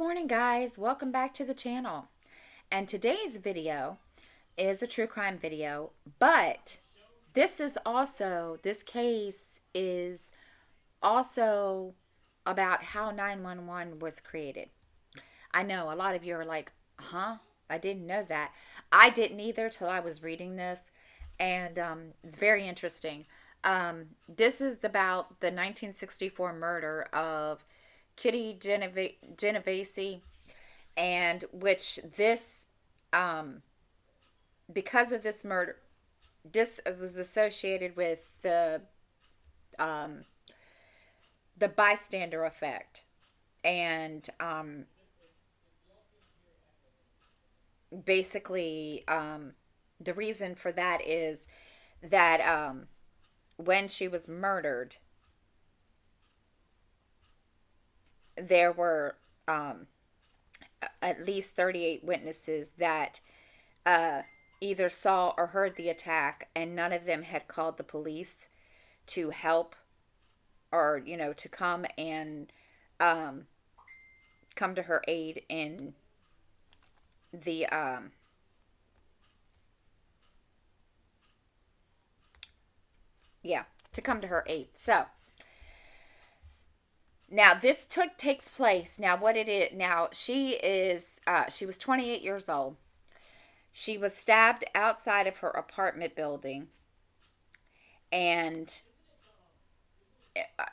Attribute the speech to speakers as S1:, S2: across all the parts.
S1: morning, guys. Welcome back to the channel. And today's video is a true crime video, but this case is also about how 911 was created. I know a lot of you are like, huh? I didn't know that. I didn't either till I was reading this, and it's very interesting. This is about the 1964 murder of Genovese, and which this, because of this murder, this was associated with um, the bystander effect, and basically, the reason for that is that when she was murdered, there were at least 38 witnesses that uh, either saw or heard the attack, and none of them had called the police to help, or to come and um, come to her aid in the yeah, to come to her aid. So now this takes place. Now what it is now, she was 28 years old. She was stabbed outside of her apartment building, and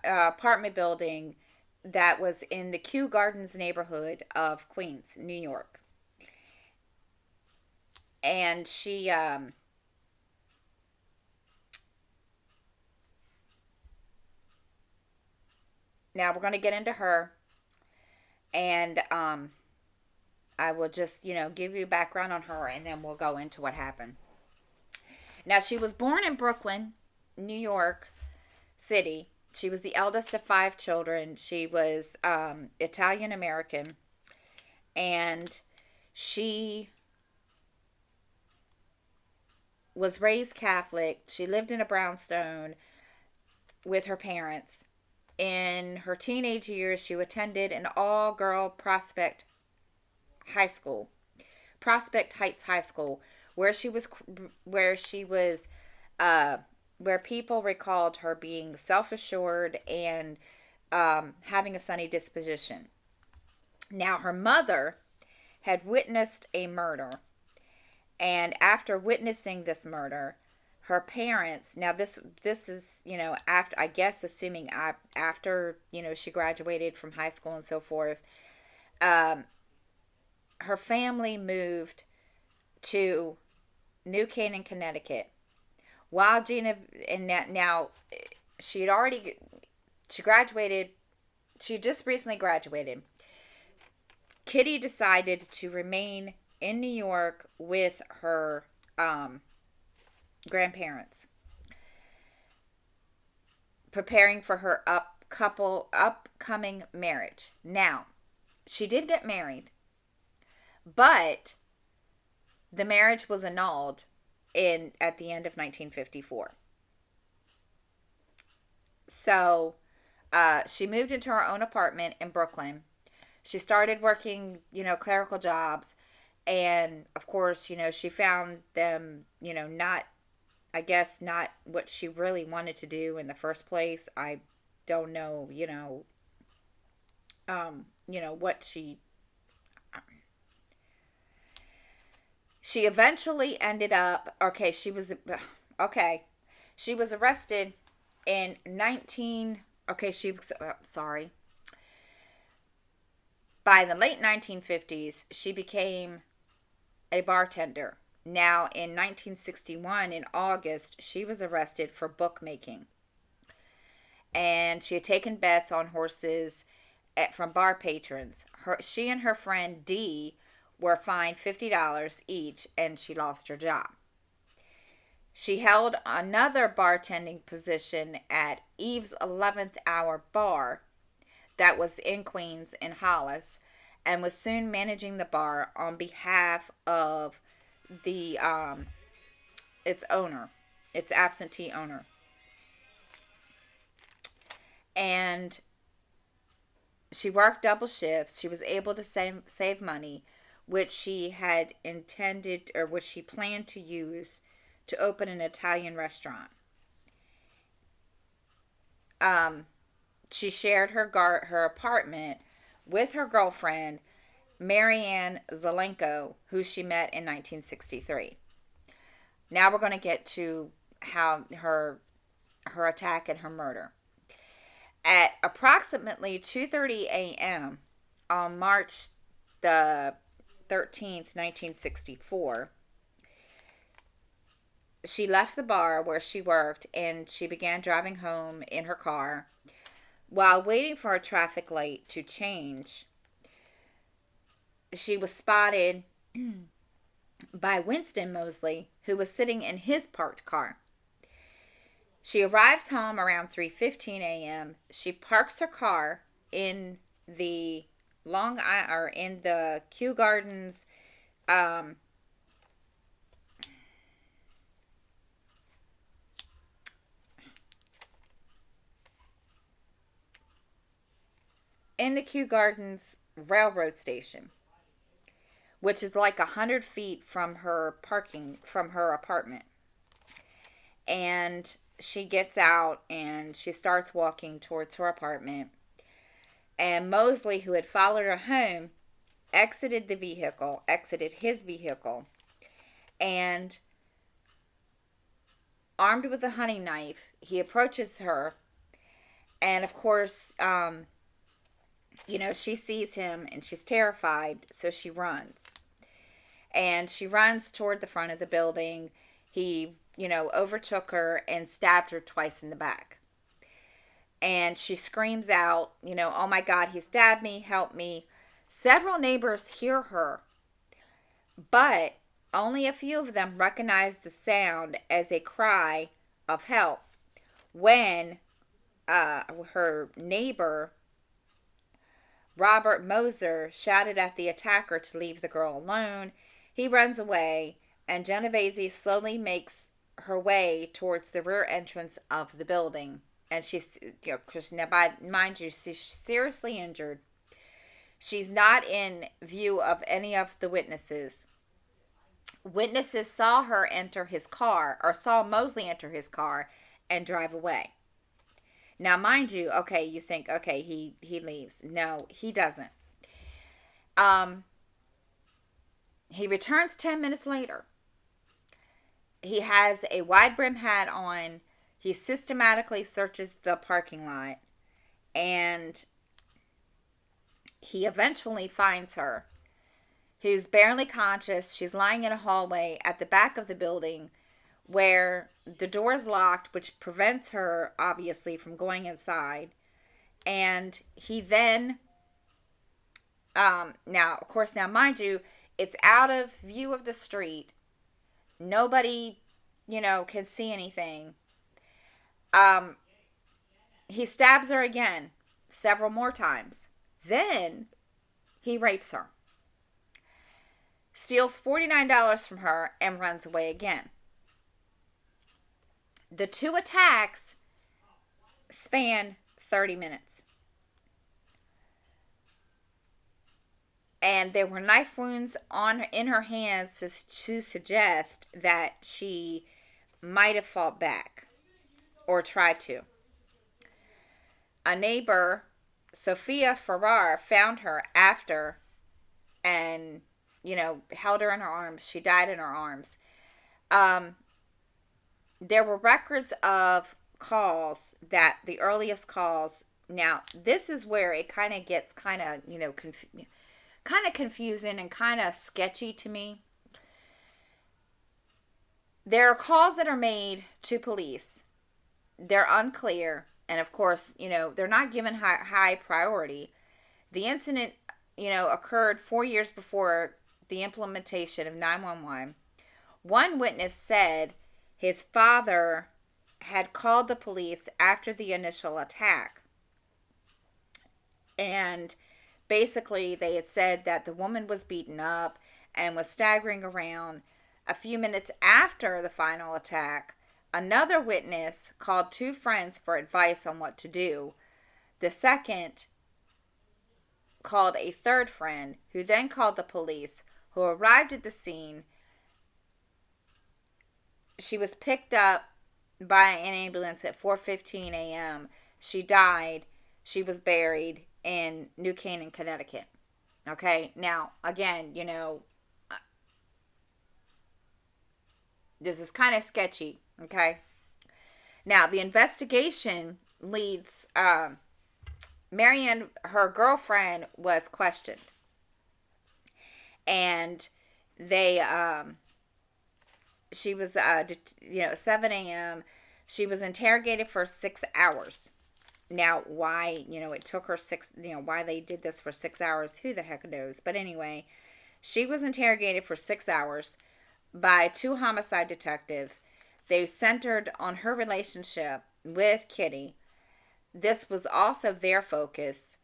S1: apartment building that was in the Kew Gardens neighborhood of Queens, New York. And she now we're going to get into her, and I will just, give you background on her, and then we'll go into what happened. Now, she was born in Brooklyn, New York City. She was the eldest of 5 children. She was Italian American, and she was raised Catholic. She lived in a brownstone with her parents. In her teenage years, she attended an all-girl Prospect Heights High School, where she was where she was where people recalled her being self-assured and having a sunny disposition. Now, her mother had witnessed a murder, and after witnessing this murder, her parents, now this is, after, I guess, assuming after, she graduated from high school and so forth, um, her family moved to New Canaan, Connecticut. While Gina, and now she had already, she graduated, she just recently graduated. Kitty decided to remain in New York with her grandparents, preparing for her upcoming marriage. Now, she did get married, but the marriage was annulled at the end of 1954. So she moved into her own apartment in Brooklyn. She started working, clerical jobs, and of course, she found them, not, I guess, not what she really wanted to do in the first place. I don't know, what she eventually ended up, okay, she was arrested in 19, okay, she was, sorry. By the late 1950s, she became a bartender. Now, in 1961, in August, she was arrested for bookmaking. And she had taken bets on horses from bar patrons. She and her friend Dee were fined $50 each, and she lost her job. She held another bartending position at Eve's 11th Hour Bar that was in Queens in Hollis, and was soon managing the bar on behalf of the its owner, its absentee owner. And She worked double shifts. She was able to save money, which she had intended or which she planned to use to open an Italian restaurant. Um, she shared her apartment with her girlfriend, Marianne Zelenko, who she met in 1963. Now we're going to get to how her attack and her murder. At approximately 2:30 a.m. on March the 13th, 1964, she left the bar where she worked and she began driving home in her car. While waiting for a traffic light to change, she was spotted by Winston Mosley, who was sitting in his parked car. She arrives home around 3:15 a.m. She parks her car in the in the Kew Gardens in the Kew Gardens railroad station, which is like 100 feet from her apartment. And she gets out and she starts walking towards her apartment. And Mosley, who had followed her home, exited his vehicle, and armed with a hunting knife, he approaches her. And of course, she sees him and she's terrified, so she runs. And she runs toward the front of the building. He, overtook her and stabbed her twice in the back. And she screams out, oh my God, he stabbed me, help me. Several neighbors hear her, but only a few of them recognize the sound as a cry of help. When her neighbor, Robert Moser, shouted at the attacker to leave the girl alone, he runs away, and Genovese slowly makes her way towards the rear entrance of the building. And she's, mind you, she's seriously injured. She's not in view of any of the witnesses. Witnesses saw her enter his car, or saw Mosley enter his car and drive away. Now, mind you, okay, you think, okay, he leaves. No, he doesn't. He returns 10 minutes later. He has a wide brim hat on. He systematically searches the parking lot, and he eventually finds her, who's barely conscious. She's lying in a hallway at the back of the building where the door is locked, which prevents her, obviously, from going inside. And he then, now, of course, mind you, it's out of view of the street. Nobody, can see anything. He stabs her again, several more times. Then he rapes her, steals $49 from her, and runs away again. The two attacks span 30 minutes. And there were knife wounds in her hands to suggest that she might have fought back or tried to. A neighbor, Sophia Farrar, found her after and, held her in her arms. She died in her arms. There were records of calls, that the earliest calls. Now, this is where it kind of gets kind of confusing and kind of sketchy to me. There are calls that are made to police. They're unclear. And of course, they're not given high priority. The incident, occurred 4 years before the implementation of 911. One witness said his father had called the police after the initial attack. And basically, they had said that the woman was beaten up and was staggering around. A few minutes after the final attack, another witness called two friends for advice on what to do. The second called a third friend, who then called the police, who arrived at the scene. She was picked up by an ambulance at 4:15 a.m. She died. She was buried in New Canaan, Connecticut. Okay? Now, again, this is kind of sketchy. Okay? Now, the investigation leads Marianne, her girlfriend, was questioned. And they she was 7 a.m. She was interrogated for 6 hours. Now, why it took her why they did this for 6 hours, who the heck knows. But anyway, she was interrogated for 6 hours by two homicide detectives. They centered on her relationship with Kitty. This was also their focus.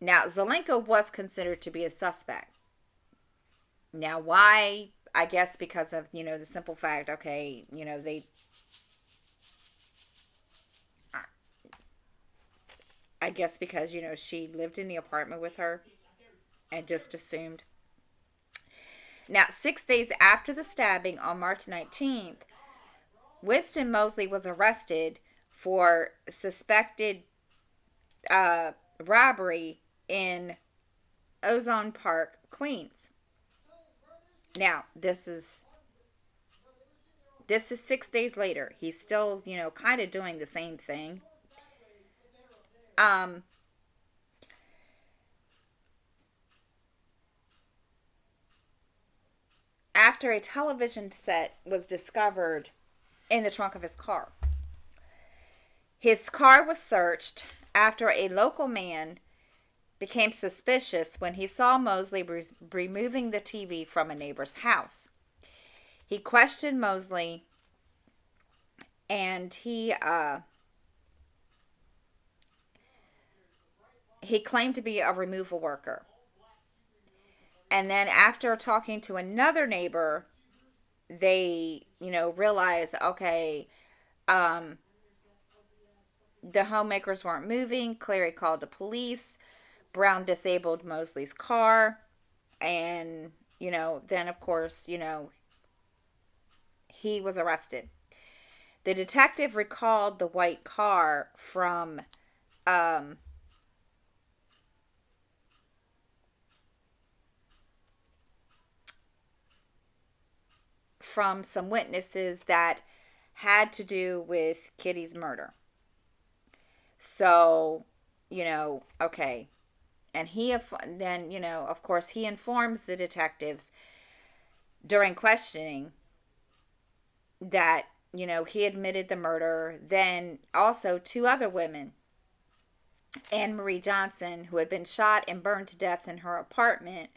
S1: Now, Zelenko was considered to be a suspect. Now, why? I guess because of, the simple fact, okay, I guess because, she lived in the apartment with her and just assumed. Now, 6 days after the stabbing on March 19th, Winston Mosley was arrested for suspected robbery in Ozone Park, Queens. Now, this is 6 days later. He's still, kind of doing the same thing. Um, After a television set was discovered in the trunk of his car. His car was searched after a local man became suspicious when he saw Mosley removing the TV from a neighbor's house. He questioned Mosley, and he claimed to be a removal worker. And then after talking to another neighbor, they, realized, okay, um, the homemakers weren't moving. Clary called the police. Brown disabled Mosley's car. And, then of course, he was arrested. The detective recalled the white car um, from some witnesses that had to do with Kitty's murder. So, okay. And then, of course, he informs the detectives during questioning that, he admitted the murder. Then also two other women, Anne Marie Johnson, who had been shot and burned to death in her apartment,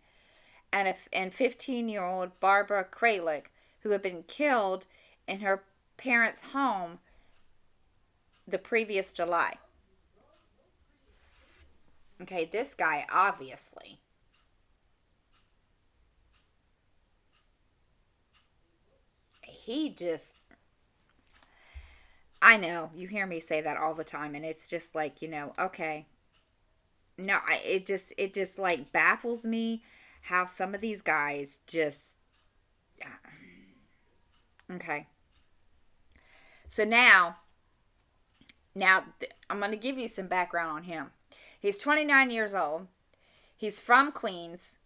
S1: and 15-year-old Barbara Kralik, who had been killed in her parents' home the previous July. Okay, this guy obviously. He just. I know, you hear me say that all the time, and it's just like, okay. No, it just like baffles me how some of these guys just. Okay. So now I'm going to give you some background on him. He's 29 years old. He's from Queens.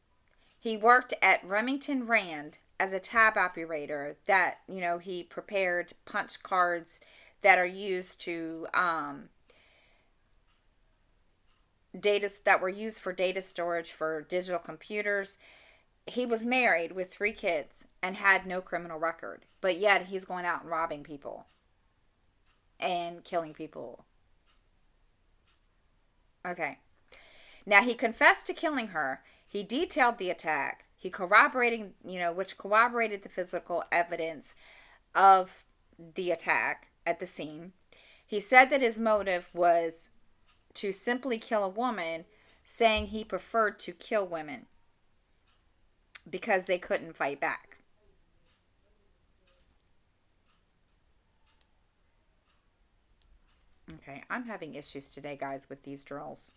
S1: He worked at Remington Rand as a tab operator that, he prepared punch cards that are used to that were used for data storage for digital computers. He was married with 3 kids and had no criminal record, but yet he's going out and robbing people and killing people. Okay. Now, he confessed to killing her. He detailed the attack. He which corroborated the physical evidence of the attack at the scene. He said that his motive was to simply kill a woman, saying he preferred to kill women because they couldn't fight back. Okay, I'm having issues today, guys, with these drills.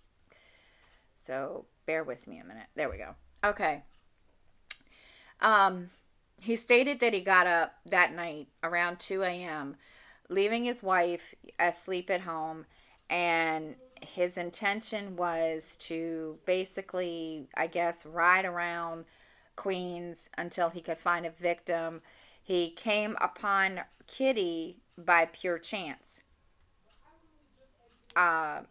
S1: So bear with me a minute. There we go. Okay. Um, he stated that he got up that night around 2 a.m., leaving his wife asleep at home, and his intention was to basically, I guess, ride around Queens until he could find a victim. He came upon Kitty by pure chance. Uh,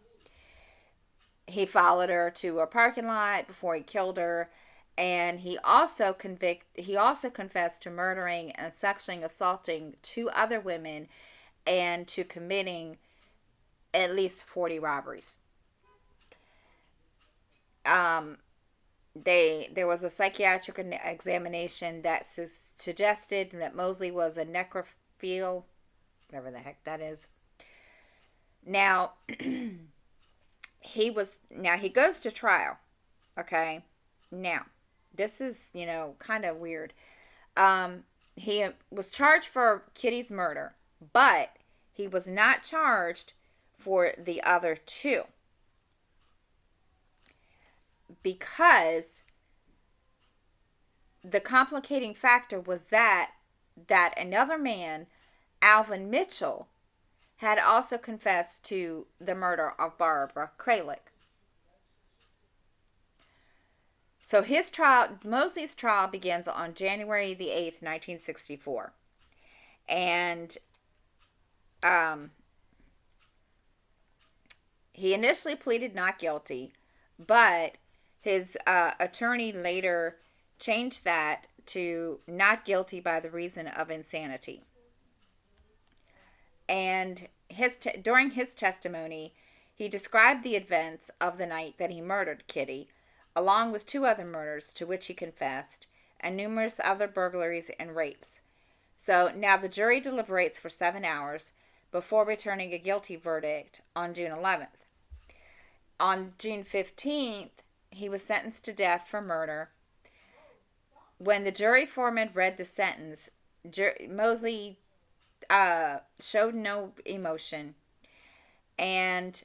S1: he followed her to a parking lot before he killed her, and he also confessed to murdering and sexually assaulting two other women and to committing at least 40 robberies. Um, there was a psychiatric examination that suggested that Mosley was a necrophile, whatever the heck that is. Now he goes to trial. Okay, now this is kind of weird. He was charged for Kitty's murder, but he was not charged for the other two because the complicating factor was that another man, Alvin Mitchell, had also confessed to the murder of Barbara Kralik. So Mosley's trial begins on January the 8th, 1964. And he initially pleaded not guilty, but his attorney later changed that to not guilty by the reason of insanity. And during his testimony, he described the events of the night that he murdered Kitty, along with two other murders to which he confessed, and numerous other burglaries and rapes. So now the jury deliberates for 7 hours before returning a guilty verdict on June 11th. On June 15th, he was sentenced to death for murder. When the jury foreman read the sentence, Mosley showed no emotion, and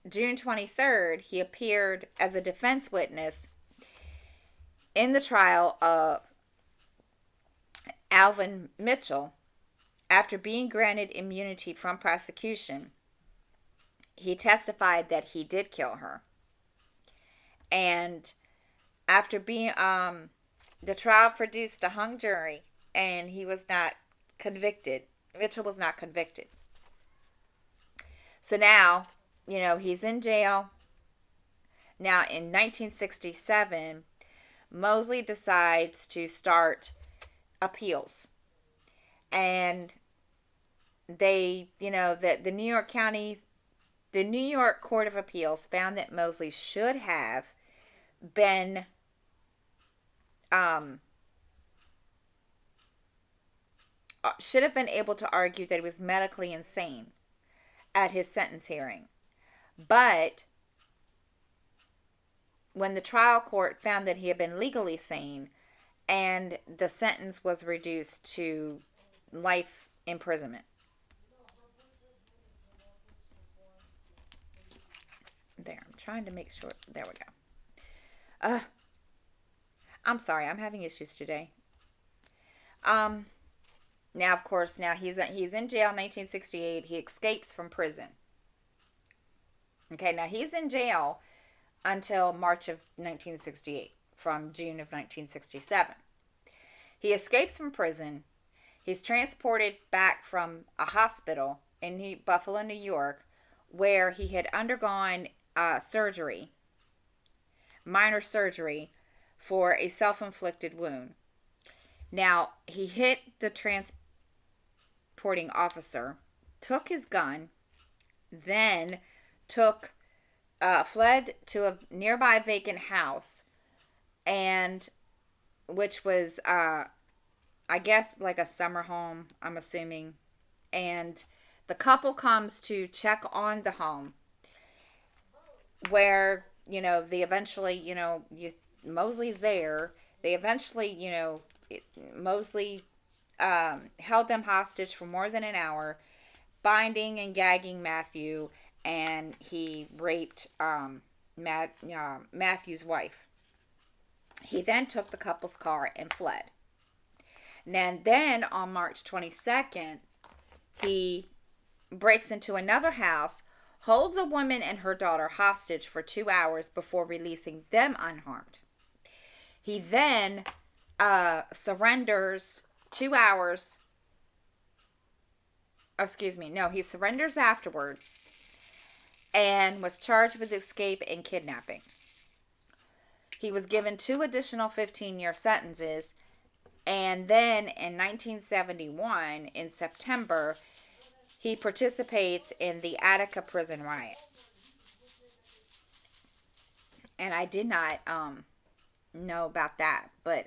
S1: June 23rd, he appeared as a defense witness in the trial of Alvin Mitchell. After being granted immunity from prosecution, he testified that he did kill her. And after being the trial produced a hung jury, and he was not convicted. Mitchell was not convicted. So now, he's in jail. Now in 1967, Mosley decides to start appeals. And they, the New York Court of Appeals found that Mosley should have been able to argue that he was medically insane at his sentence hearing. But when the trial court found that he had been legally sane, and the sentence was reduced to life imprisonment. There, I'm trying to make sure. There we go. I'm sorry, I'm having issues today. Now, of course, he's in jail in 1968. He escapes from prison. Okay, now he's in jail until March of 1968, from June of 1967. He escapes from prison. He's transported back from a hospital in Buffalo, New York, where he had undergone surgery, minor surgery, for a self-inflicted wound. Now, he hit the transporting officer, took his gun, then fled to a nearby vacant house, and which was, I guess, like a summer home, I'm assuming. And the couple comes to check on the home, where, they eventually, Mosley's there. They eventually, Mosley held them hostage for more than an hour, binding and gagging Matthew, and he raped Matthew's wife. He then took the couple's car and fled. And then on March 22nd, he breaks into another house, holds a woman and her daughter hostage for 2 hours before releasing them unharmed. He then surrenders 2 hours. Oh, excuse me. No, he surrenders afterwards and was charged with escape and kidnapping. He was given 2 additional 15-year sentences. And then in 1971, in September, he participates in the Attica prison riot. And I did not know about that. But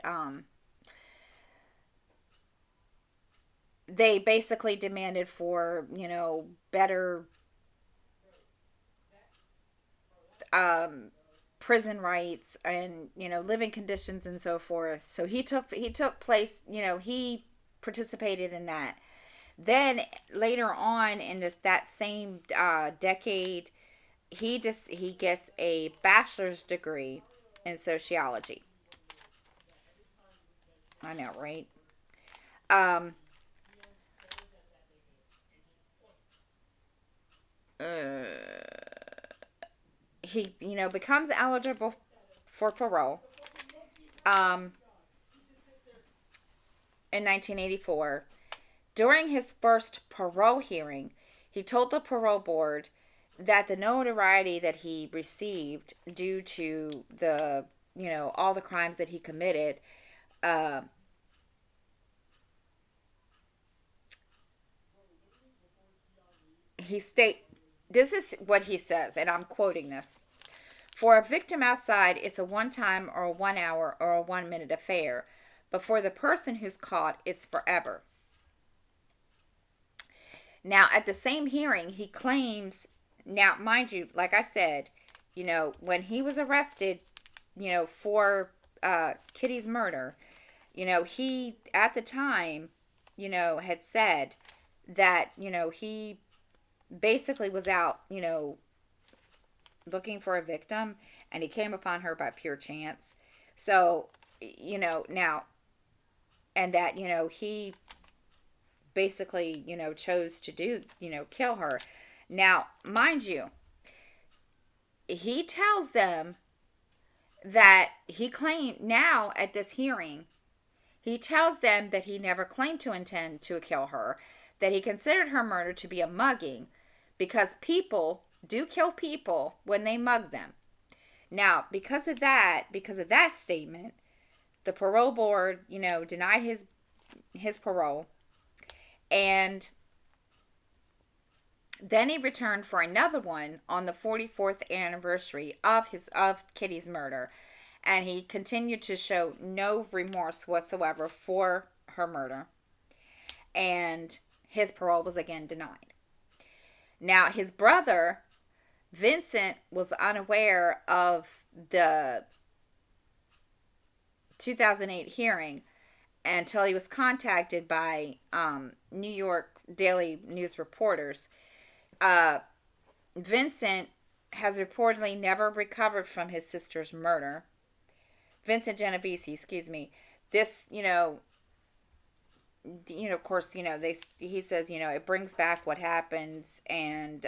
S1: they basically demanded for, better prison rights and, living conditions and so forth. So he took place, he participated in that. Then later on in that same decade, he gets a bachelor's degree in sociology. I know, right? Um, he becomes eligible for parole um, in 1984. During his first parole hearing, he told the parole board that the notoriety that he received due to the all the crimes that he committed, uh, he state this is what he says, and I'm quoting this. For a victim outside, it's a one-time or a 1 hour or a 1 minute affair, but for the person who's caught, it's forever. Now, at the same hearing, he claims, now, mind you, like I said, when he was arrested, for Kitty's murder, he, at the time, had said that, he basically was out, looking for a victim, and he came upon her by pure chance. So, now, and that, he basically, chose to do, kill her. Now, mind you, he tells them that he claimed, now at this hearing, he tells them that he never claimed to intend to kill her, that he considered her murder to be a mugging because people do kill people when they mug them. Now, because of that statement, the parole board, denied his parole, and then he returned for another one on the 44th anniversary of Kitty's murder, and he continued to show no remorse whatsoever for her murder, and his parole was again denied. Now, his brother Vincent was unaware of the 2008 hearing until he was contacted by New York Daily News reporters. Vincent has reportedly never recovered from his sister's murder. Vincent Genovese, excuse me. This, of course, he says, it brings back what happens, and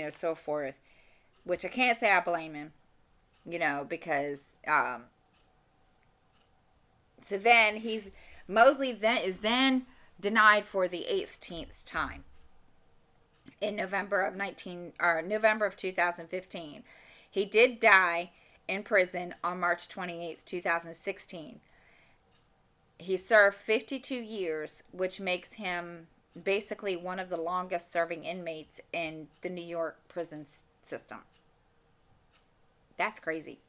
S1: so forth, which I can't say I blame him, because so then Mosley is then denied for the 18th time in November of 2015. He did die in prison on March 28th, 2016. He served 52 years, which makes him basically one of the longest serving inmates in the New York prison system. That's crazy.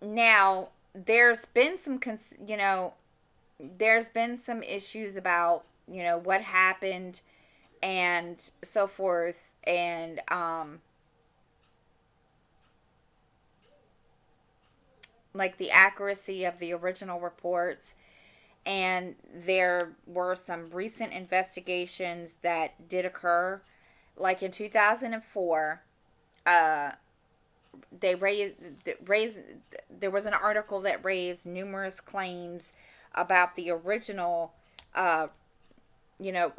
S1: Now, there's been some issues about, what happened and so forth, and like the accuracy of the original reports. And there were some recent investigations that did occur. Like in 2004, uh, they raised there was an article that raised numerous claims about the original, uh, you know,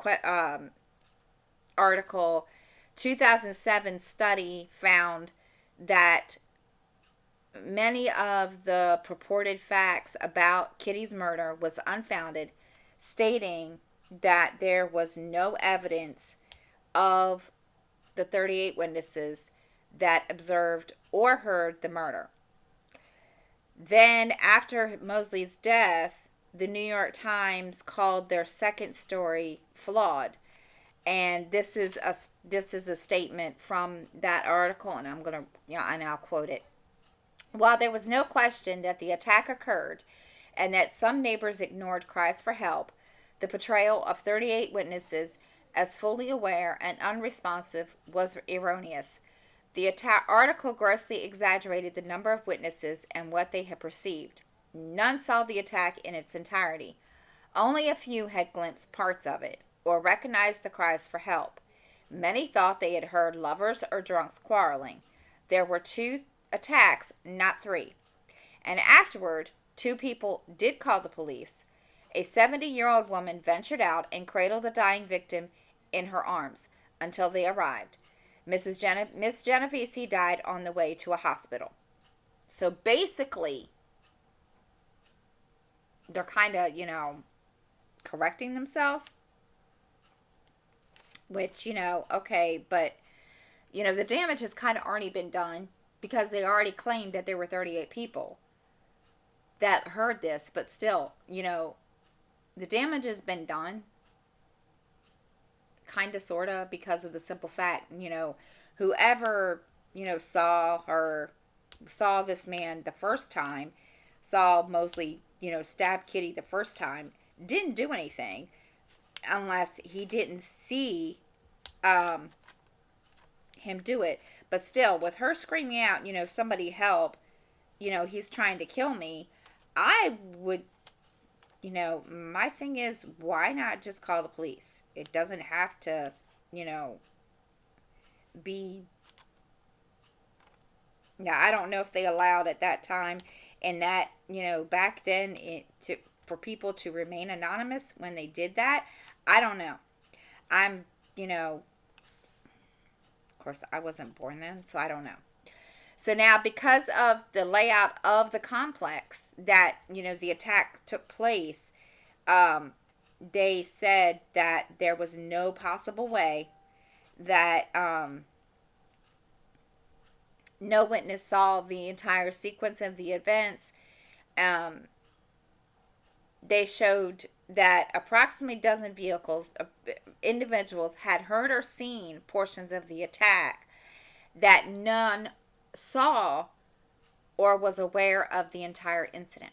S1: article. 2007 study found that many of the purported facts about Kitty's murder was unfounded, stating that there was no evidence of the 38 witnesses that observed or heard the murder. Then, after Mosley's death, the New York Times called their second story flawed. And this is a statement from that article, and I'm gonna, and I'll quote it. While there was no question that the attack occurred and that some neighbors ignored cries for help, the portrayal of 38 witnesses as fully aware and unresponsive was erroneous. The article grossly exaggerated the number of witnesses and what they had perceived. None saw the attack in its entirety. Only a few had glimpsed parts of it or recognized the cries for help. Many thought they had heard lovers or drunks quarreling. There were 2 attacks, not 3. And afterward, 2 people did call the police. A 70-year-old woman ventured out and cradled the dying victim in her arms until they arrived. Miss Genovese died on the way to a hospital. So basically, they're kind of, correcting themselves. Which, okay, but, the damage has kind of already been done because they already claimed that there were 38 people that heard this. But still, the damage has been done. Kind of, sort of, because of the simple fact, whoever, saw this man the first time, saw Mosley, stab Kitty the first time, didn't do anything unless he didn't see him do it. But still, with her screaming out, somebody help, he's trying to kill me, I would, my thing is, why not just call the police? It doesn't have to, be. Now, I don't know if they allowed at that time and that, back then for people to remain anonymous when they did that. I don't know. I'm, of course, I wasn't born then, so I don't know. So now, because of the layout of the complex that, the attack took place, they said that there was no possible way that no witness saw the entire sequence of the events. They showed that approximately a dozen individuals had heard or seen portions of the attack, that none saw or was aware of the entire incident.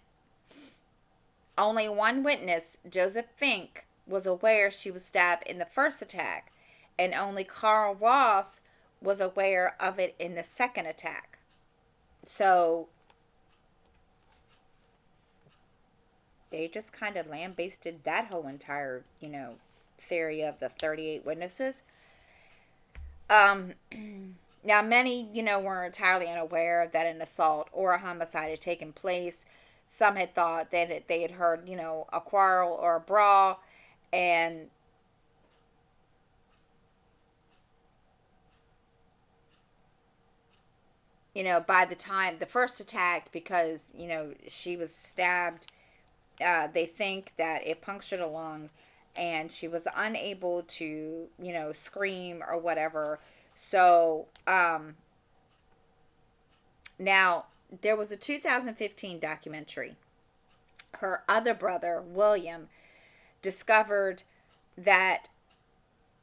S1: Only one witness, Joseph Fink, was aware she was stabbed in the first attack, and only Carl Ross was aware of it in the second attack. So they just kind of lambasted that whole entire, theory of the 38 witnesses. Now, many, were entirely unaware that an assault or a homicide had taken place. Some had thought that they had heard, a quarrel or a brawl, and by the time the first attack, because, she was stabbed, they think that it punctured a lung and she was unable to, scream or whatever. So, now, there was a 2015 documentary. Her other brother, William, discovered that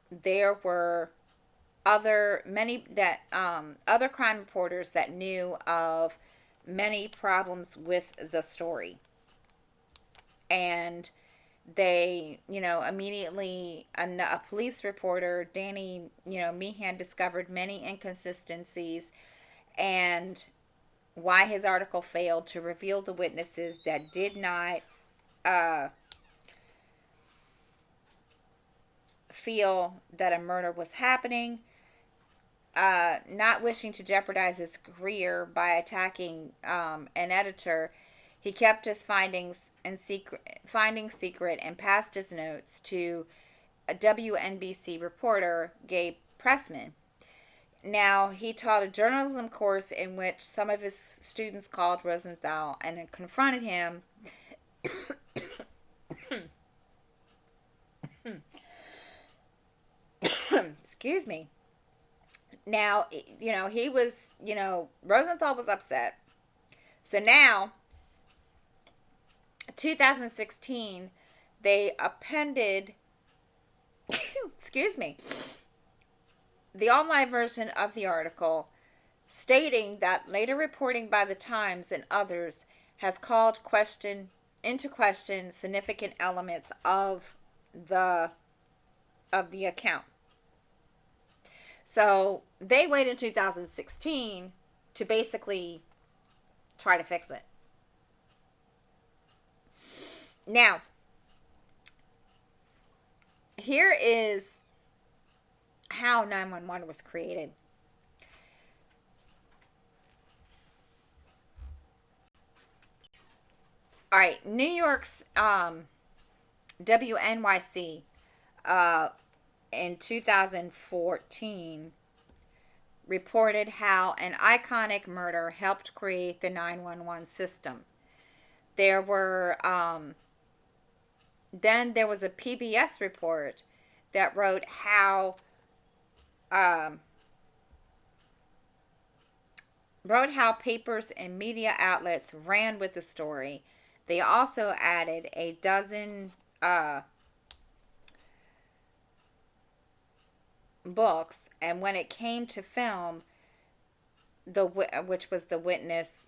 S1: there were other crime reporters that knew of many problems with the story. And they, immediately, a police reporter, Danny, Meehan, discovered many inconsistencies and why his article failed to reveal the witnesses that did not feel that a murder was happening. Not wishing to jeopardize his career by attacking an editor, he kept his findings secret and passed his notes to a WNBC reporter, Gabe Pressman. Now, he taught a journalism course in which some of his students called Rosenthal and confronted him. Excuse me. Now, he was, Rosenthal was upset. So now, 2016, they appended, excuse me, the online version of the article, stating that later reporting by the Times and others has called into question significant elements of the account. So they waited 2016 to basically try to fix it. Now, here is how 911 was created. All right, New York's WNYC in 2014 reported how an iconic murder helped create the 911 system. There were then there was a PBS report that wrote how papers and media outlets ran with the story. They also added a dozen books, and when it came to film, which was the witness,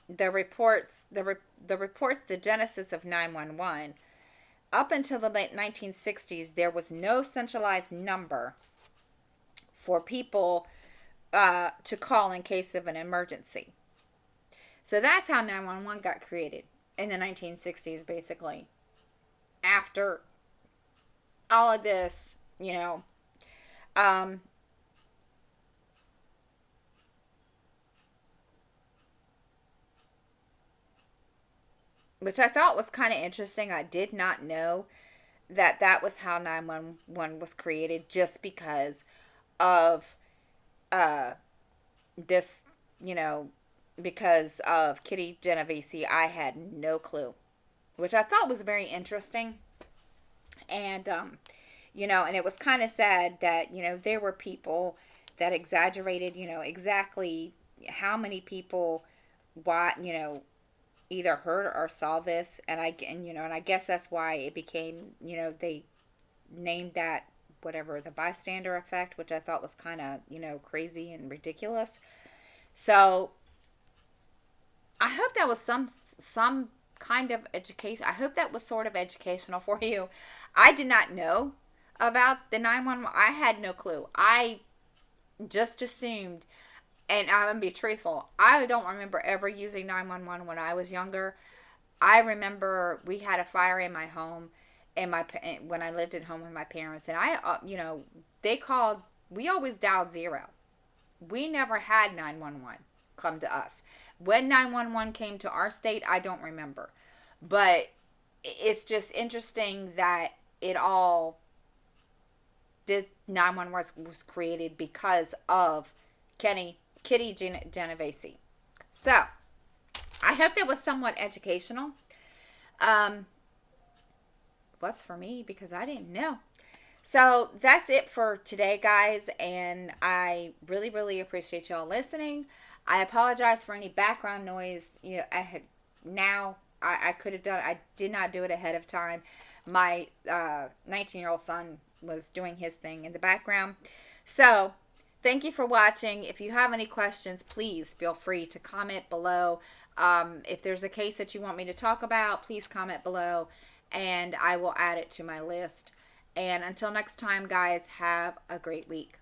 S1: the reports, the genesis of 911. Up until the late 1960s, there was no centralized number for people to call in case of an emergency. So that's how 911 got created in the 1960s, basically. After all of this, which I thought was kind of interesting. I did not know that was how 911 was created, just because of this, because of Kitty Genovese. I had no clue, which I thought was very interesting. And and it was kind of sad that there were people that exaggerated exactly how many people either heard or saw this. And I guess that's why it became, they named that whatever, the bystander effect, which I thought was kind of crazy and ridiculous. So I hope that was some kind of education. I hope that was sort of educational for you. I did not know about the 911. I had no clue. I just assumed, and I'm going to be truthful, I don't remember ever using 911 when I was younger. I remember we had a fire in my home, and when I lived at home with my parents, and they called, we always dialed 0. We never had 911 come to us. When 911 came to our state, I don't remember. But it's just interesting that it all did 911 was created because of Kitty Genovese. So I hope that was somewhat educational. Was for me, because I didn't know. So that's it for today, guys, and I really, really appreciate y'all listening. I apologize for any background noise. I could have done. I did not do it ahead of time. My 19-year-old son was doing his thing in the background. So thank you for watching. If you have any questions, please feel free to comment below. If there's a case that you want me to talk about, please comment below, and I will add it to my list. And until next time, guys, have a great week.